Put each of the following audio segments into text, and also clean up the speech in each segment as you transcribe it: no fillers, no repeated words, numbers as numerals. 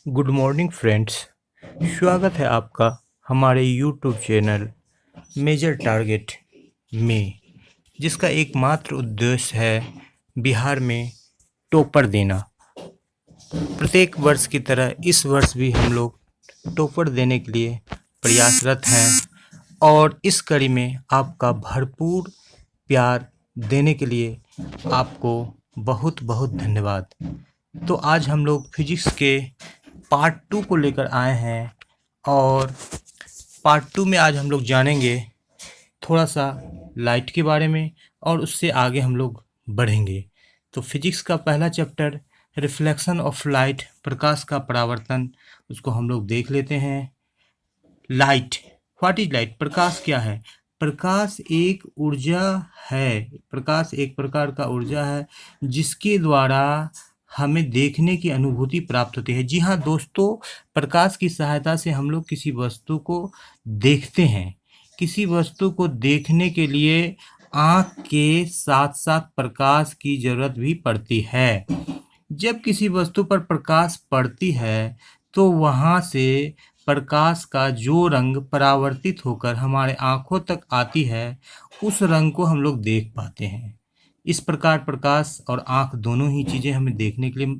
Good morning friends. स्वागत है आपका हमारे यूट्यूब चैनल मेजर टारगेट में, जिसका एकमात्र उद्देश्य है बिहार में टॉपर देना। प्रत्येक वर्ष की तरह इस वर्ष भी हम लोग टॉपर देने के लिए प्रयासरत हैं और इस कड़ी में आपका भरपूर प्यार देने के लिए आपको बहुत बहुत धन्यवाद। तो आज हम लोग फिजिक्स के पार्ट 2 को लेकर आए हैं और पार्ट 2 में आज हम लोग जानेंगे थोड़ा सा लाइट के बारे में और उससे आगे हम लोग बढ़ेंगे। तो फिजिक्स का पहला चैप्टर रिफ्लेक्शन ऑफ लाइट, प्रकाश का परावर्तन, उसको हम लोग देख लेते हैं। Light, what is light? प्रकाश क्या है? प्रकाश एक ऊर्जा है। प्रकाश एक प्रकार का ऊर्जा है जिसके द्वारा हमें देखने की अनुभूति प्राप्त होती है। जी हाँ दोस्तों, प्रकाश की सहायता से हम लोग किसी वस्तु को देखते हैं। किसी वस्तु को देखने के लिए आँख के साथ साथ प्रकाश की जरूरत भी पड़ती है। जब किसी वस्तु पर प्रकाश पड़ती है तो वहाँ से प्रकाश का जो रंग परावर्तित होकर हमारे आँखों तक आती है, उस रंग को हम लोग देख पाते हैं। इस प्रकार प्रकाश और आँख दोनों ही चीज़ें हमें देखने के लिए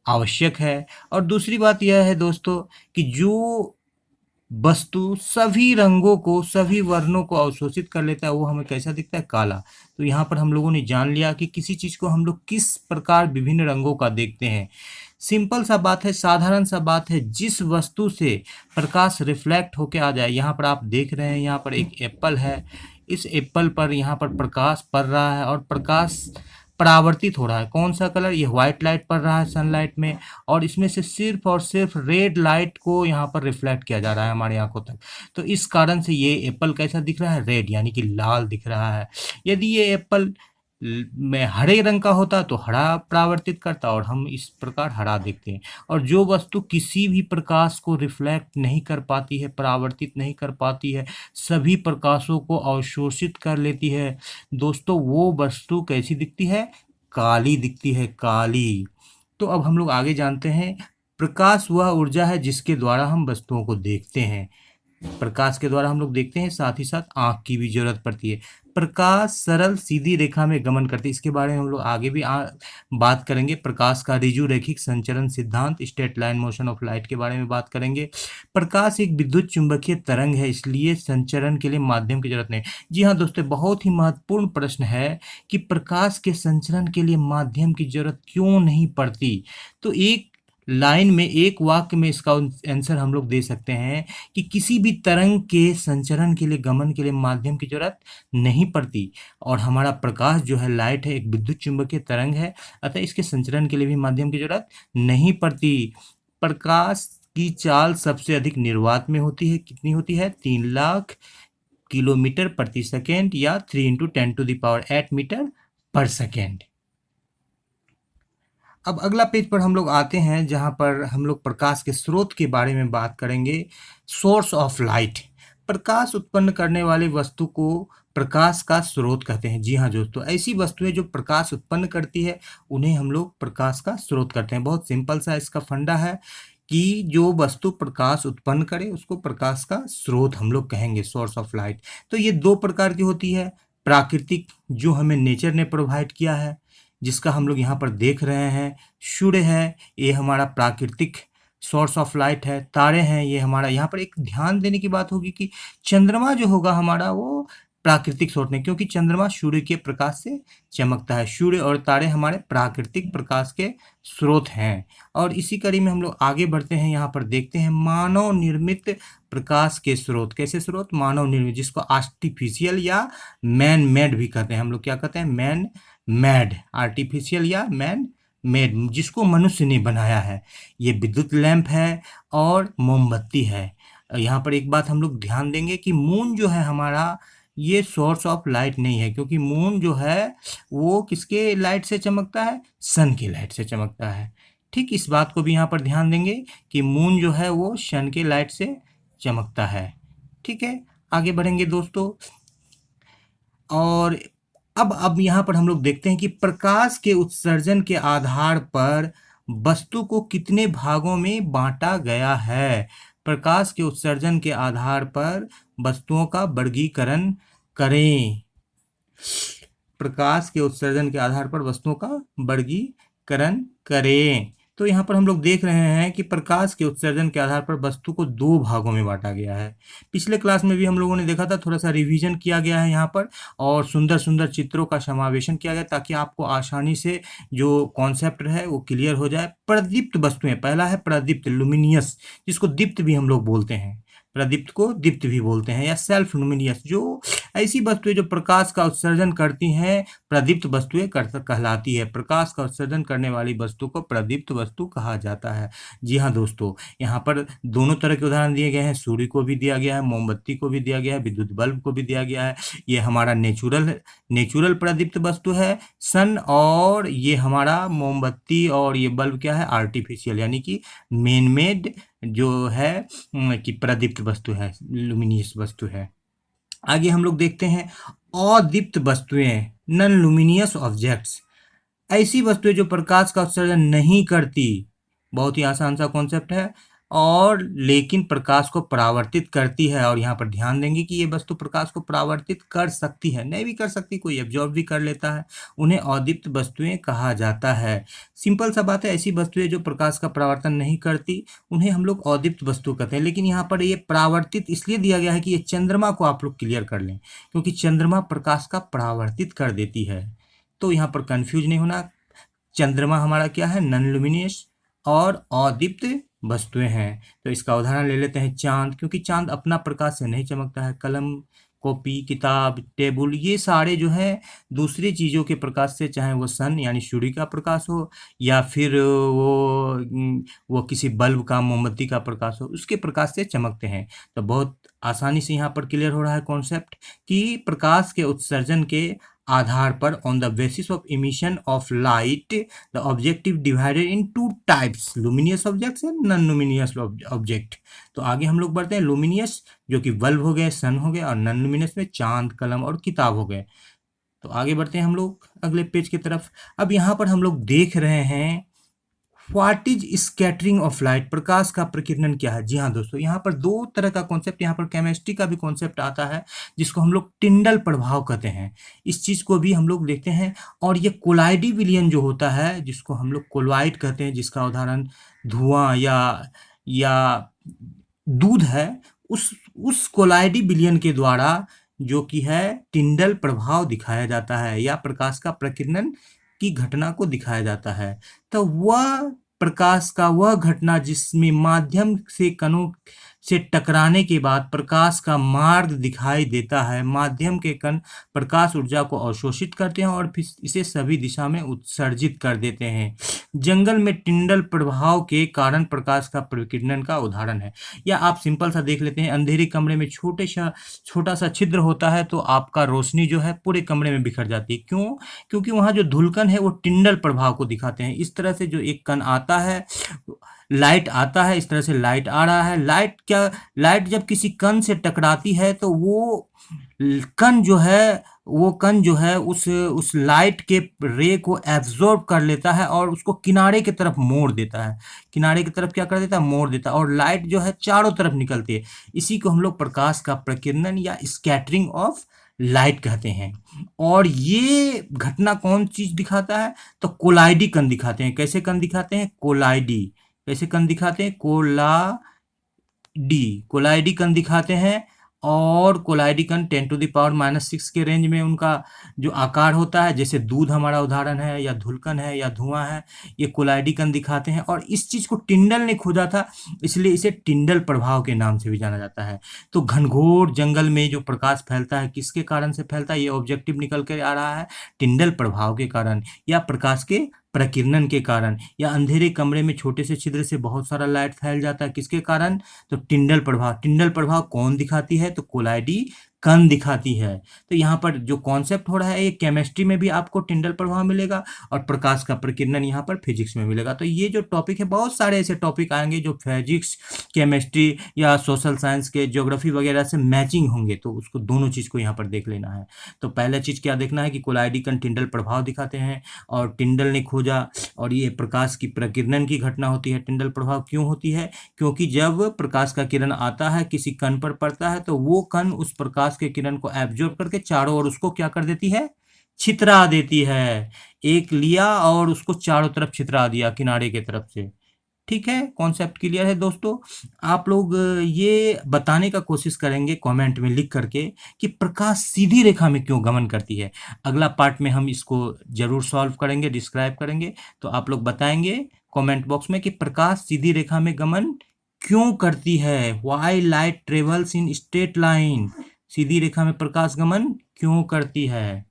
आवश्यक है। और दूसरी बात यह है दोस्तों कि जो वस्तु सभी रंगों को, सभी वर्णों को अवशोषित कर लेता है, वो हमें कैसा दिखता है? काला। तो यहाँ पर हम लोगों ने जान लिया कि किसी चीज़ को हम लोग किस प्रकार विभिन्न रंगों का देखते हैं। सिंपल सा बात है, साधारण सा बात है। जिस वस्तु से प्रकाश रिफ्लेक्ट होके आ जाए, यहाँ पर आप देख रहे हैं, यहाँ पर एक एप्पल है। इस एप्पल पर यहाँ पर प्रकाश पड़ रहा है और प्रकाश परावर्तित हो रहा है। कौन सा कलर? ये व्हाइट लाइट पड़ रहा है सनलाइट में, और इसमें से सिर्फ और सिर्फ रेड लाइट को यहाँ पर रिफ्लेक्ट किया जा रहा है हमारी आंखों तक। तो इस कारण से ये एप्पल कैसा दिख रहा है? रेड, यानी कि लाल दिख रहा है। यदि ये एप्पल में हरे रंग का होता तो हरा परावर्तित करता, और हम इस प्रकार हरा देखते हैं। और जो वस्तु किसी भी प्रकाश को रिफ्लेक्ट नहीं कर पाती है, परावर्तित नहीं कर पाती है, सभी प्रकाशों को अवशोषित कर लेती है दोस्तों, वो वस्तु कैसी दिखती है? काली दिखती है, काली। तो अब हम लोग आगे जानते हैं, प्रकाश वह ऊर्जा है जिसके द्वारा हम वस्तुओं को देखते हैं। प्रकाश के द्वारा हम लोग देखते हैं, साथ ही साथ आँख की भी जरूरत पड़ती है। प्रकाश सरल सीधी रेखा में गमन करती है। इसके बारे में हम लोग आगे भी बात करेंगे। प्रकाश का ऋजु रैखिक संचरण सिद्धांत, straight line motion of light के बारे में बात करेंगे। प्रकाश एक विद्युत चुंबकीय तरंग है, इसलिए संचरण के लिए माध्यम की जरूरत नहीं। जी हाँ दोस्तों, बहुत ही महत्वपूर्ण प्रश्न है कि प्रकाश के संचरण के लिए माध्यम की जरूरत क्यों नहीं पड़ती। तो एक लाइन में, एक वाक्य में इसका आंसर हम लोग दे सकते हैं कि किसी भी तरंग के संचरण के लिए, गमन के लिए माध्यम की जरूरत नहीं पड़ती। और हमारा प्रकाश जो है, लाइट है, एक विद्युत चुंबकीय तरंग है, अतः इसके संचरण के लिए भी माध्यम की जरूरत नहीं पड़ती। प्रकाश की चाल सबसे अधिक निर्वात में होती है। कितनी होती है? 3 लाख किलोमीटर प्रति सेकेंड, या 3 × 10⁸ मीटर पर सेकेंड। अब अगला पेज पर हम लोग आते हैं, जहाँ पर हम लोग प्रकाश के स्रोत के बारे में बात करेंगे। सोर्स ऑफ लाइट, प्रकाश उत्पन्न करने वाली वस्तु को प्रकाश का स्रोत कहते हैं। जी हाँ दोस्तों, ऐसी वस्तुएं जो प्रकाश उत्पन्न करती है, उन्हें हम लोग प्रकाश का स्रोत कहते हैं। बहुत सिंपल सा इसका फंडा है कि जो वस्तु प्रकाश उत्पन्न करे उसको प्रकाश का स्रोत हम लोग कहेंगे, सोर्स ऑफ लाइट। तो ये 2 प्रकार की होती है। प्राकृतिक, जो हमें नेचर ने प्रोवाइड किया है, जिसका हम लोग यहाँ पर देख रहे हैं। सूर्य है, ये हमारा प्राकृतिक सोर्स ऑफ लाइट है। तारे हैं, ये हमारा, यहाँ पर एक ध्यान देने की बात होगी कि चंद्रमा जो होगा हमारा, वो प्राकृतिक स्रोत नहीं, क्योंकि चंद्रमा सूर्य के प्रकाश से चमकता है। सूर्य और तारे हमारे प्राकृतिक प्रकाश के स्रोत हैं। और इसी कड़ी में हम लोग आगे बढ़ते हैं, यहाँ पर देखते हैं मानव निर्मित प्रकाश के स्रोत। कैसे स्रोत? मानव निर्मित, जिसको आर्टिफिशियल या मैन मेड भी कहते हैं। हम लोग क्या कहते हैं? मैन मेड, आर्टिफिशियल या मैन मेड, जिसको मनुष्य ने बनाया है। ये विद्युत लैंप है और मोमबत्ती है। यहाँ पर एक बात हम लोग ध्यान देंगे कि मून जो है हमारा, ये सोर्स ऑफ लाइट नहीं है, क्योंकि मून जो है वो किसके लाइट से चमकता है? सन की लाइट से चमकता है। ठीक, इस बात को भी यहाँ पर ध्यान देंगे कि मून जो है वो सन के लाइट से चमकता है। ठीक है, आगे बढ़ेंगे दोस्तों। और अब यहाँ पर हम लोग देखते हैं कि प्रकाश के उत्सर्जन के आधार पर वस्तु को कितने भागों में बांटा गया है? प्रकाश के उत्सर्जन के आधार पर वस्तुओं का वर्गीकरण करें। प्रकाश के उत्सर्जन के आधार पर वस्तुओं का वर्गीकरण करें। तो यहाँ पर हम लोग देख रहे हैं कि प्रकाश के उत्सर्जन के आधार पर वस्तु को 2 भागों में बांटा गया है। पिछले क्लास में भी हम लोगों ने देखा था, थोड़ा सा रिवीजन किया गया है यहाँ पर, और सुंदर सुंदर चित्रों का समावेशन किया गया ताकि आपको आसानी से जो कॉन्सेप्ट है वो क्लियर हो जाए। प्रदीप्त वस्तुएं, पहला है प्रदीप्त, लुमिनियस, जिसको दीप्त भी हम लोग बोलते हैं, प्रदीप्त को दीप्त भी बोलते हैं, या सेल्फ लुमिनियस, जो ऐसी वस्तुएं जो प्रकाश का उत्सर्जन करती हैं प्रदीप्त वस्तुएं कहलाती है। प्रकाश का उत्सर्जन करने वाली वस्तु को प्रदीप्त वस्तु कहा जाता है। जी हाँ दोस्तों, यहाँ पर दोनों तरह के उदाहरण दिए गए हैं, सूर्य को भी दिया गया है, मोमबत्ती को भी दिया गया है, विद्युत बल्ब को भी दिया गया है। ये हमारा नेचुरल प्रदीप्त वस्तु है सन, और ये हमारा मोमबत्ती और ये बल्ब क्या है, आर्टिफिशियल, यानी कि मैन मेड जो है कि प्रदीप्त वस्तु है, लुमिनियस वस्तु है। आगे हम लोग देखते हैं अदीप्त वस्तुएं, नॉन लुमिनियस ऑब्जेक्ट्स, ऐसी वस्तुएं जो प्रकाश का उत्सर्जन नहीं करती, बहुत ही आसान सा कॉन्सेप्ट है, और लेकिन प्रकाश को परावर्तित करती है। और यहाँ पर ध्यान देंगे कि ये वस्तु प्रकाश को परावर्तित कर सकती है, नहीं भी कर सकती, कोई एब्जॉर्ब भी कर लेता है, उन्हें अदीप्त वस्तुएं कहा जाता है। सिंपल सा बात है, ऐसी वस्तुएं जो प्रकाश का परावर्तन नहीं करती उन्हें हम लोग अदीप्त वस्तु कहते हैं। लेकिन यहाँ पर ये परावर्तित इसलिए दिया गया है कि ये चंद्रमा को आप लोग क्लियर कर लें, क्योंकि चंद्रमा प्रकाश का परावर्तित कर देती है। तो यहाँ पर कंफ्यूज नहीं होना, चंद्रमा हमारा क्या है, नॉन लुमिनियस और अदीप्त वस्तुएं हैं। तो इसका उदाहरण ले लेते हैं चांद, क्योंकि चांद अपना प्रकाश से नहीं चमकता है। कलम, कॉपी, किताब, टेबल, ये सारे जो है दूसरी चीज़ों के प्रकाश से, चाहे वो सन यानी सूर्य का प्रकाश हो, या फिर वो किसी बल्ब का, मोमबत्ती का प्रकाश हो, उसके प्रकाश से चमकते हैं। तो बहुत आसानी से यहाँ पर क्लियर हो रहा है कॉन्सेप्ट कि प्रकाश के उत्सर्जन के आधार पर, on the basis of emission of light, the objective divided in 2 types, luminous objects and non luminous object. तो आगे हम लोग बढ़ते हैं, लुमिनियस जो कि बल्ब हो गए, सन हो गए, और नॉन लुमिनियस में चांद, कलम और किताब हो गए। तो आगे बढ़ते हैं हम लोग अगले पेज की तरफ। अब यहाँ पर हम लोग देख रहे हैं what is scattering of light, प्रकाश का प्रकीर्णन क्या है। जी हाँ दोस्तों, यहाँ पर 2 तरह का कॉन्सेप्ट, यहाँ पर केमिस्ट्री का भी कॉन्सेप्ट आता है जिसको हम लोग टिंडल प्रभाव कहते हैं, इस चीज़ को भी हम लोग देखते हैं। और ये कोलाइडी विलयन जो होता है, जिसको हम लोग कोलॉइड कहते हैं, जिसका उदाहरण धुआं या दूध है, उस कोलाइडी विलयन के द्वारा जो कि है टिंडल प्रभाव दिखाया जाता है, या प्रकाश का प्रकीर्णन की घटना को दिखाया जाता है। तो वह प्रकाश का वह घटना जिसमें माध्यम से कणों से टकराने के बाद प्रकाश का मार्ग दिखाई देता है, माध्यम के कण प्रकाश ऊर्जा को अवशोषित करते हैं और फिर इसे सभी दिशा में उत्सर्जित कर देते हैं। जंगल में टिंडल प्रभाव के कारण प्रकाश का प्रकीर्णन का उदाहरण है। या आप सिंपल सा देख लेते हैं, अंधेरे कमरे में छोटा सा छिद्र होता है तो आपका रोशनी जो है पूरे कमरे में बिखर जाती है। क्यों? क्योंकि वहाँ जो धुलकन है वो टिंडल प्रभाव को दिखाते हैं। इस तरह से जो एक कण आता है, लाइट आता है, इस तरह से लाइट आ रहा है। लाइट जब किसी कण से टकराती है तो वो कण जो है उस लाइट के रे को एब्जॉर्ब कर लेता है और उसको किनारे की तरफ मोड़ देता है। किनारे की तरफ क्या कर देता है? मोड़ देता है, और लाइट जो है चारों तरफ निकलती है। इसी को हम लोग प्रकाश का प्रकीर्णन या स्कैटरिंग ऑफ लाइट कहते हैं। और ये घटना कौन चीज दिखाता है? तो कोलाइडी कण दिखाते हैं। कैसे कण दिखाते हैं? कोलाइडी। कैसे कण दिखाते हैं? कोलाइडी कण दिखाते हैं। और कोलाइडी कण 10⁻⁻⁶ के रेंज में उनका जो आकार होता है, जैसे दूध हमारा उदाहरण है, या धुलकन है, या धुआं है, ये कोलाइडी कण दिखाते हैं। और इस चीज को टिंडल ने खोजा था, इसलिए इसे टिंडल प्रभाव के नाम से भी जाना जाता है। तो घनघोर जंगल में जो प्रकाश फैलता है, किसके कारण से फैलता है? ये ऑब्जेक्टिव निकल कर आ रहा है टिंडल प्रभाव के कारण, या प्रकाश के प्रकीर्णन के कारण। या अंधेरे कमरे में छोटे से छिद्र से बहुत सारा लाइट फैल जाता है, किसके कारण? तो टिंडल प्रभाव। टिंडल प्रभाव कौन दिखाती है? तो कोलाइडी कण दिखाती है। तो यहाँ पर जो कॉन्सेप्ट हो रहा है, ये केमिस्ट्री में भी आपको टिंडल प्रभाव मिलेगा और प्रकाश का प्रकीर्णन यहाँ पर फिजिक्स में मिलेगा। तो ये जो टॉपिक है, बहुत सारे ऐसे टॉपिक आएंगे जो फिजिक्स, केमिस्ट्री या सोशल साइंस के, ज्योग्राफी वगैरह से मैचिंग होंगे, तो उसको दोनों चीज़ को यहाँ पर देख लेना है। तो पहला चीज़ क्या देखना है कि कोलाइडी कण टिंडल प्रभाव दिखाते हैं, और टिंडल ने खोजा, और ये प्रकाश की प्रकीर्णन की घटना होती है। टिंडल प्रभाव क्यों होती है? क्योंकि जब प्रकाश का किरण आता है, किसी कण पर पड़ता है, तो वो कण उस प्रकाश के किरण को एब्जॉर्ब करके चारों ओर उसको क्या कर देती है? छितरा देती है। एक लिया और उसको चारों तरफ छितरा दिया किनारे के तरफ से। ठीक है, कॉन्सेप्ट क्लियर है दोस्तों? आप लोग ये बताने का कोशिश करेंगे कमेंट में लिख करके कि प्रकाश सीधी रेखा में क्यों गमन करती है। अगला पार्ट में हम इसको जरूर सॉल्व करेंगे, डिस्क्राइब करेंगे। तो आप लोग बताएंगे कमेंट बॉक्स में कि प्रकाश सीधी रेखा में गमन क्यों करती है। Why light travels in straight line, सीधी रेखा में प्रकाश गमन क्यों करती है।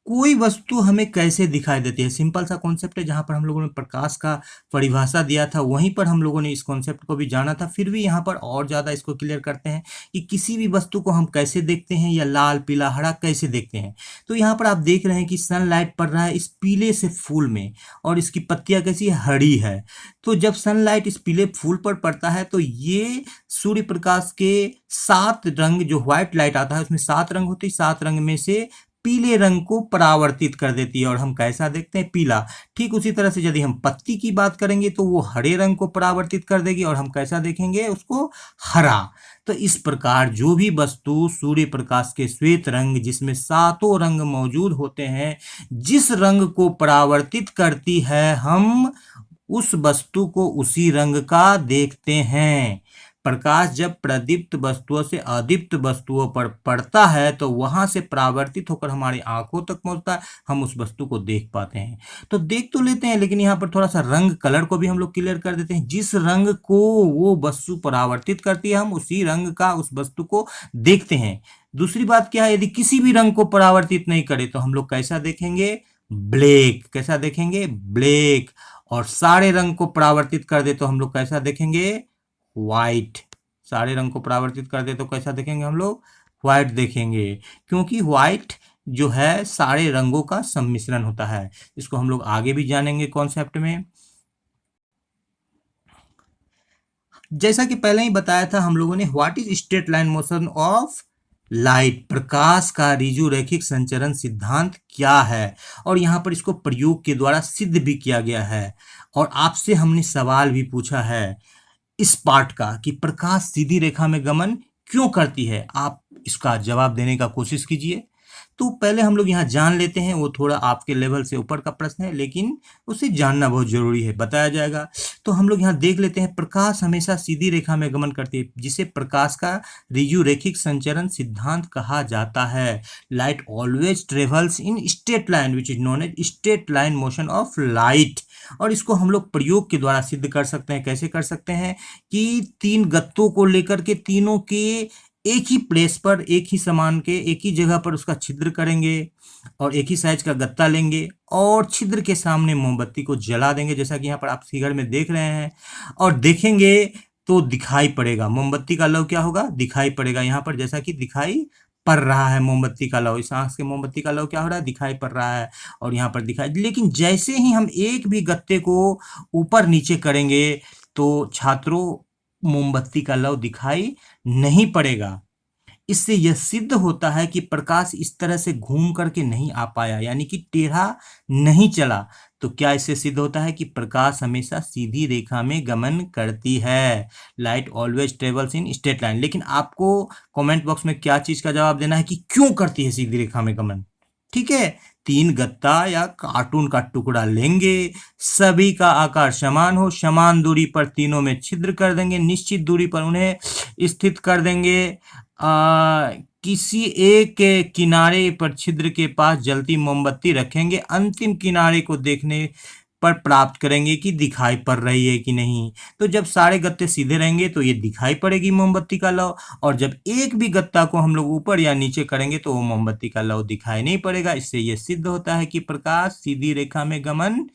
कोई वस्तु हमें कैसे दिखाई देती है, सिंपल सा कॉन्सेप्ट है। जहां पर हम लोगों ने प्रकाश का परिभाषा दिया था, वहीं पर हम लोगों ने इस कॉन्सेप्ट को भी जाना था। फिर भी यहाँ पर और ज़्यादा इसको क्लियर करते हैं कि किसी भी वस्तु को हम कैसे देखते हैं, या लाल पीला हरा कैसे देखते हैं। तो यहाँ पर आप देख रहे हैं कि सनलाइट पड़ रहा है इस पीले से फूल में, और इसकी पत्तियां कैसी हरी है। तो जब सनलाइट इस पीले फूल पर पड़ता है, तो ये सूर्य प्रकाश के 7 रंग, जो व्हाइट लाइट आता है उसमें 7 रंग होते हैं, 7 रंग में से पीले रंग को परावर्तित कर देती है, और हम कैसा देखते हैं? पीला। ठीक उसी तरह से यदि हम पत्ती की बात करेंगे तो वो हरे रंग को परावर्तित कर देगी, और हम कैसा देखेंगे उसको? हरा। तो इस प्रकार जो भी वस्तु सूर्य प्रकाश के श्वेत रंग, जिसमें 7 रंग मौजूद होते हैं, जिस रंग को परावर्तित करती है, हम उस वस्तु को उसी रंग का देखते हैं। प्रकाश जब प्रदीप्त वस्तुओं से अदीप्त वस्तुओं पर पड़ता है, तो वहां से परावर्तित होकर हमारी आंखों तक पहुंचता है, हम उस वस्तु को देख पाते हैं। तो देख तो लेते हैं, लेकिन यहाँ पर थोड़ा सा रंग, कलर को भी हम लोग क्लियर कर देते हैं। जिस रंग को वो वस्तु परावर्तित करती है, हम उसी रंग का उस वस्तु को देखते हैं। दूसरी बात क्या है? यदि किसी भी रंग को परावर्तित नहीं करे, तो हम लोग कैसा देखेंगे? ब्लैक। कैसा देखेंगे? ब्लैक। और सारे रंग को परावर्तित कर दे तो हम लोग कैसा देखेंगे? व्हाइट। सारे रंग को परावर्तित कर दे तो कैसा देखेंगे हम लोग? व्हाइट देखेंगे, क्योंकि व्हाइट जो है सारे रंगों का सम्मिश्रण होता है। इसको हम लोग आगे भी जानेंगे कॉन्सेप्ट में। जैसा कि पहले ही बताया था हम लोगों ने, what is straight line motion of light, प्रकाश का ऋजु रैखिक संचरण सिद्धांत क्या है, और यहाँ पर इसको प्रयोग के द्वारा सिद्ध भी किया गया है। और आपसे हमने सवाल भी पूछा है इस पार्ट का कि प्रकाश सीधी रेखा में गमन क्यों करती है। आप इसका जवाब देने का कोशिश कीजिए। तो पहले हम लोग यहाँ जान लेते हैं, वो थोड़ा आपके लेवल से ऊपर का प्रश्न है, लेकिन उसे जानना बहुत जरूरी है, बताया जाएगा। तो हम लोग यहाँ देख लेते हैं, प्रकाश हमेशा सीधी रेखा में गमन करती है, जिसे प्रकाश का ऋजु रैखिक संचरण सिद्धांत कहा जाता है। Light always travels in straight line which is known as straight line motion of light. और इसको हम लोग प्रयोग के द्वारा सिद्ध कर सकते हैं। कैसे कर सकते हैं? कि 3 गत्तों को लेकर के, तीनों के एक ही प्लेस पर, एक ही समान के एक ही जगह पर उसका छिद्र करेंगे, और एक ही साइज का गत्ता लेंगे, और छिद्र के सामने मोमबत्ती को जला देंगे, जैसा कि यहाँ पर आप फिगर में देख रहे हैं। और देखेंगे तो दिखाई पड़ेगा, मोमबत्ती का लौ क्या होगा? दिखाई पड़ेगा। यहाँ पर जैसा कि दिखाई पड़ रहा है मोमबत्ती का लौ, इस आंख के मोमबत्ती का लौ क्या हो रहा है? दिखाई पड़ रहा है। और यहाँ पर दिखाई, लेकिन जैसे ही हम एक भी गत्ते को ऊपर नीचे करेंगे, तो छात्रों मोमबत्ती का लौ दिखाई नहीं पड़ेगा। इससे यह सिद्ध होता है कि प्रकाश इस तरह से घूम करके नहीं आ पाया, यानी कि टेढ़ा नहीं चला। तो क्या इससे सिद्ध होता है कि प्रकाश हमेशा सीधी रेखा में गमन करती है। Light always travels in straight line. लेकिन आपको कमेंट बॉक्स में क्या चीज का जवाब देना है कि क्यों करती है सीधी रेखा में गमन। ठीक है, 3 गत्ता या कार्टून का टुकड़ा लेंगे, सभी का आकार समान हो, समान दूरी पर तीनों में छिद्र कर देंगे, निश्चित दूरी पर उन्हें स्थित कर देंगे। किसी एक के किनारे पर छिद्र के पास जलती मोमबत्ती रखेंगे, अंतिम किनारे को देखने पर प्राप्त करेंगे कि दिखाई पड़ रही है कि नहीं। तो जब सारे गत्ते सीधे रहेंगे तो ये दिखाई पड़ेगी मोमबत्ती का लौ, और जब एक भी गत्ता को हम लोग ऊपर या नीचे करेंगे तो वो मोमबत्ती का लौ दिखाई नहीं पड़ेगा। इससे ये सिद्ध होता है कि प्रकाश सीधी रेखा में गमन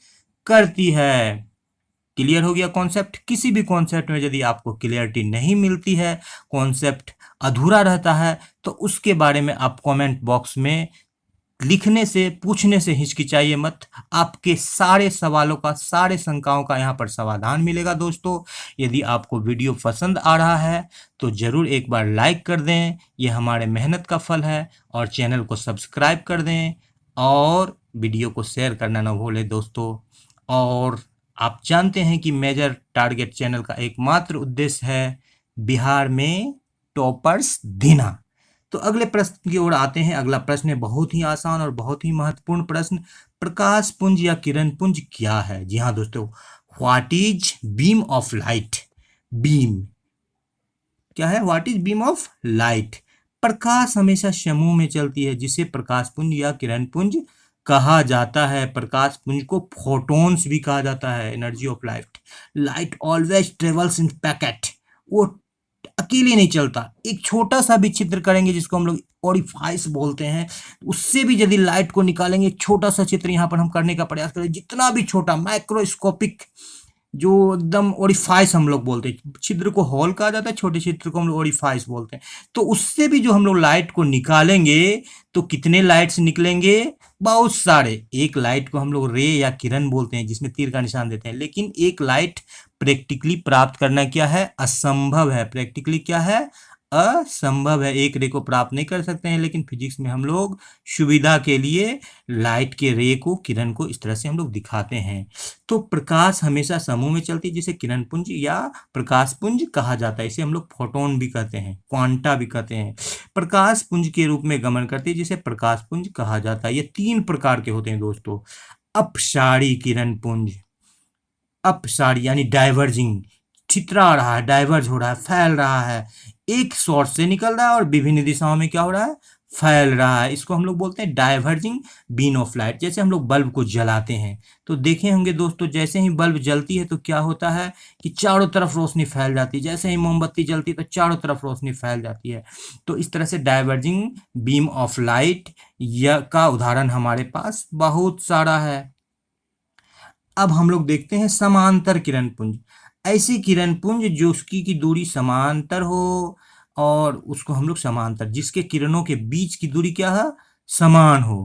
करती है। क्लियर हो गया कॉन्सेप्ट। किसी भी कॉन्सेप्ट में यदि आपको क्लियरिटी नहीं मिलती है, कॉन्सेप्ट अधूरा रहता है, तो उसके बारे में आप कमेंट बॉक्स में लिखने से, पूछने से हिचकिचाइए मत। आपके सारे सवालों का, सारे शंकाओं का यहाँ पर समाधान मिलेगा दोस्तों। यदि आपको वीडियो पसंद आ रहा है तो ज़रूर एक बार लाइक कर दें, ये हमारे मेहनत का फल है। और चैनल को सब्सक्राइब कर दें और वीडियो को शेयर करना ना भूलें दोस्तों। और आप जानते हैं कि मेजर टारगेट चैनल का एकमात्र उद्देश्य है बिहार में टॉपर्स देना। तो अगले प्रश्न की ओर आते हैं। अगला प्रश्न है बहुत ही आसान और बहुत ही महत्वपूर्ण प्रश्न। प्रकाश पुंज या किरण पुंज क्या है? जी हाँ दोस्तों, what is beam of light? Beam क्या है? What is beam of light? प्रकाश हमेशा समूह में चलती है, जिसे प्रकाश पुंज या किरण पुंज कहा जाता है। प्रकाश पुंज को फोटॉन्स भी कहा जाता है। Energy of light. Light always travels in packet. वो अकेले नहीं चलता, एक छोटा सा भी छिद्र करेंगे जिसको हम लोग ओरिफाइस बोलते हैं, उससे भी यदि लाइट को निकालेंगे, एक छोटा सा चित्र यहाँ पर हम करने का प्रयास करें, जितना भी छोटा माइक्रोस्कोपिक, जो एकदम ओरिफाइस हम लोग बोलते हैं, छिद्र को हॉल कहा जाता है, छोटे छिद्र को हम लोग ओरिफाइस बोलते हैं। तो उससे भी जो हम लोग लाइट को निकालेंगे तो कितने लाइट्स निकलेंगे? बहुत सारे। एक लाइट को हम लोग रे या किरण बोलते हैं, जिसमें तीर का निशान देते हैं। लेकिन एक लाइट प्रैक्टिकली प्राप्त करना क्या है? असंभव है। प्रैक्टिकली क्या है? असंभव है। एक रे को प्राप्त नहीं कर सकते हैं, लेकिन फिजिक्स में हम लोग सुविधा के लिए लाइट के रे को, किरण को इस तरह से हम लोग दिखाते हैं। तो प्रकाश हमेशा समूह में चलती है, जिसे किरण पुंज या प्रकाश पुंज कहा जाता है। इसे हम लोग फोटोन भी कहते हैं, क्वांटा भी कहते हैं। प्रकाश पुंज के रूप में गमन करती है, जिसे प्रकाश पुंज कहा जाता है। ये 3 प्रकार के होते हैं दोस्तों। अपसारी किरण पुंज, अपसारी यानी डाइवर्जिंग, छितरा रहा है, डाइवर्ज हो रहा है, फैल रहा है, एक सोर्स से निकल रहा है और विभिन्न दिशाओं में क्या हो रहा है? फैल रहा है। इसको हम लोग बोलते हैं डाइवर्जिंग बीम ऑफ लाइट। जैसे हम लोग बल्ब को जलाते हैं तो देखे होंगे दोस्तों, जैसे ही बल्ब जलती है तो क्या होता है कि चारों तरफ रोशनी फैल जाती है। जैसे ही मोमबत्ती जलती है तो चारों तरफ रोशनी फैल जाती है। तो इस तरह से डाइवर्जिंग बीम ऑफ लाइट या का उदाहरण हमारे पास बहुत सारा है। अब हम लोग देखते हैं समांतर किरण पुंज। ऐसी किरण पुंज जो उसकी की दूरी समांतर हो, और उसको हम लोग समांतर, जिसके किरणों के बीच की दूरी क्या है? समान हो।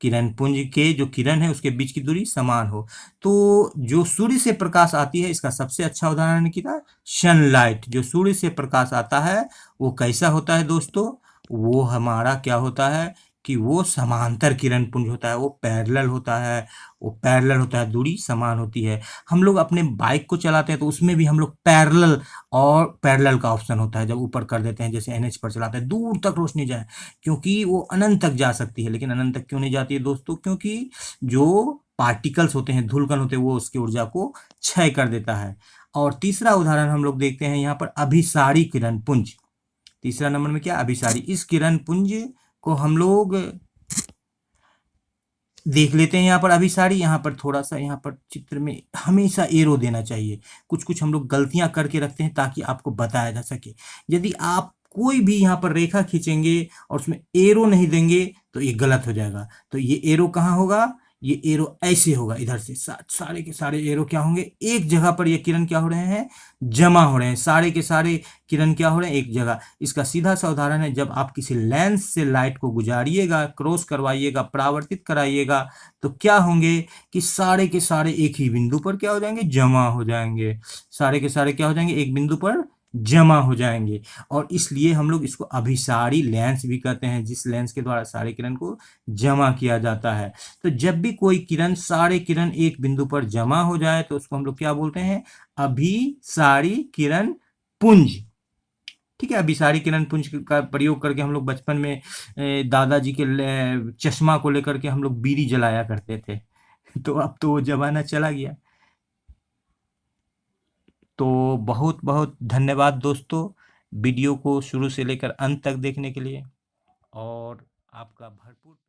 किरण पुंज के जो किरण है उसके बीच की दूरी समान हो। तो जो सूर्य से प्रकाश आती है, इसका सबसे अच्छा उदाहरण क्या? सनलाइट। जो सूर्य से प्रकाश आता है वो कैसा होता है दोस्तों? वो हमारा क्या होता है कि वो समांतर किरण पुंज होता है, वो पैरेलल होता है। वो पैरेलल होता है, दूरी समान होती है। हम लोग अपने बाइक को चलाते हैं तो उसमें भी हम लोग पैरेलल और पैरेलल का ऑप्शन होता है। जब ऊपर कर देते हैं, जैसे एनएच पर चलाते हैं, दूर तक रोशनी जाए, क्योंकि वो अनंत तक जा सकती है। लेकिन अनंत तक क्यों नहीं जाती है दोस्तों? क्योंकि जो पार्टिकल्स होते हैं, धूलकण होते हैं, वो उसकी ऊर्जा को क्षय कर देता है। और तीसरा उदाहरण हम लोग देखते हैं यहाँ पर अभिसारी किरण पुंज। तीसरा नंबर में क्या? अभिसारी। इस किरण पुंज को हम लोग देख लेते हैं। यहाँ पर अभिसारी, यहाँ पर थोड़ा सा, यहाँ पर चित्र में हमेशा एरो देना चाहिए। कुछ कुछ हम लोग गलतियां करके रखते हैं ताकि आपको बताया जा सके। यदि आप कोई भी यहाँ पर रेखा खींचेंगे और उसमें एरो नहीं देंगे तो ये गलत हो जाएगा। तो ये एरो कहाँ होगा? ये एरो ऐसे होगा, इधर से सारे के सारे एरो क्या होंगे? एक जगह पर ये किरण क्या हो रहे हैं? जमा हो रहे हैं। सारे के सारे किरण क्या हो रहे हैं? एक जगह। इसका सीधा सा उदाहरण है, जब आप किसी लेंस से लाइट को गुजारिएगा, क्रॉस करवाइएगा, परावर्तित कराइएगा, तो क्या होंगे कि सारे के सारे एक ही बिंदु पर क्या हो जाएंगे? जमा हो जाएंगे। सारे के सारे क्या हो जाएंगे? एक बिंदु पर जमा हो जाएंगे। और इसलिए हम लोग इसको अभिसारी लेंस भी कहते हैं, जिस लेंस के द्वारा सारे किरण को जमा किया जाता है। तो जब भी कोई किरण, सारे किरण एक बिंदु पर जमा हो जाए तो उसको हम लोग क्या बोलते हैं? अभिसारी किरण पुंज। ठीक है। अभिसारी किरण पुंज का प्रयोग करके हम लोग बचपन में दादाजी के चश्मा को लेकर के हम लोग बीड़ी जलाया करते थे। तो अब तो वो जमाना चला गया। तो बहुत बहुत धन्यवाद दोस्तों, वीडियो को शुरू से लेकर अंत तक देखने के लिए, और आपका भरपूर